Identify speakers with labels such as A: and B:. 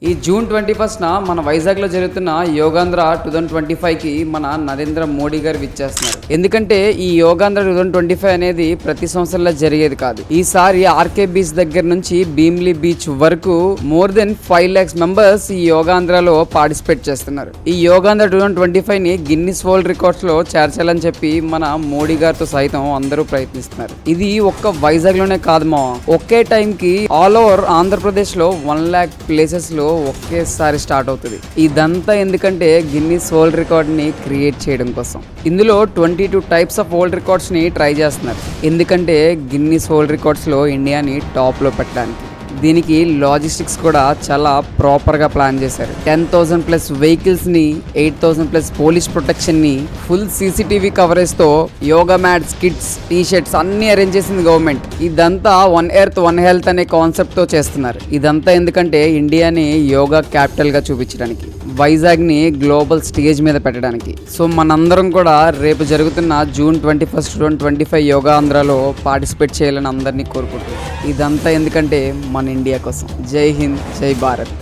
A: ఈ జూన్ 21న మన వైజాగ్లో జరుగుతున్న యోగాంధ్ర 2025కి మన నరేంద్ర మోడీ గారు విచ్చేస్తున్నారు. ఎందుకంటే ఈ యోగాంధ్ర 2025 అనేది ప్రతి సంవత్సరంలో జరిగేది కాదు. ఈసారి ఆర్కే బీచ్ దగ్గర నుంచి భీమ్లీ బీచ్ వరకు మోర్ దెన్ 5 lakhs మెంబర్స్ ఈ యోగాంధ్రలో పార్టిసిపేట్ చేస్తున్నారు. ఈ యోగాంధ్ర 2025ని గిన్నిస్ వరల్డ్ రికార్డ్స్ లో చేర్చాలని చెప్పి మన మోడీ గారితో సైతం అందరూ ప్రయత్నిస్తున్నారు. ఇది ఒక్క వైజాగ్ లోనే కాదు మా, ఒకే టైం కి ఆల్ ఓవర్ ఆంధ్రప్రదేశ్ లో 1 lakh ప్లేసెస్ లో ఒకేసారి స్టార్ట్ అవుతుంది. ఇదంతా ఎందుకంటే గిన్నిస్ వరల్డ్ రికార్డ్ ని క్రియేట్ చేయడం కోసం. ఇందులో 22 టైప్స్ ఆఫ్ వరల్డ్ రికార్డ్స్ ని ట్రై చేస్తున్నారు. ఎందుకంటే గిన్నిస్ వరల్డ్ రికార్డ్స్ లో ఇండియాని టాప్ లో పెట్టడానికి. దీనికి లాజిస్టిక్స్ కూడా చాలా ప్రాపర్గా ప్లాన్ చేశారు. 10,000+ వెహికల్స్ని, 8,000+ పోలీస్ ప్రొటెక్షన్ని, ఫుల్ CCTV కవరేజ్తో యోగా మ్యాట్స్, కిట్స్, టీ-షర్ట్స్ అన్నీ అరేంజ్ చేసింది గవర్నమెంట్. ఇదంతా 1 ఎర్త్ 1 హెల్త్ అనే కాన్సెప్ట్తో చేస్తున్నారు. ఇదంతా ఎందుకంటే ఇండియాని యోగా క్యాపిటల్గా చూపించడానికి, వైజాగ్ని గ్లోబల్ స్టేజ్ మీద పెట్టడానికి. సో మనందరం కూడా రేపు జరుగుతున్న జూన్ 21, 2025 యోగా ఆంధ్రాలో పార్టిసిపేట్ చేయాలని అందరినీ కోరుకుంటున్నాం. ఇదంతా ఎందుకంటే మన ఇండియా కోసం. జై హింద్, జై భారత్.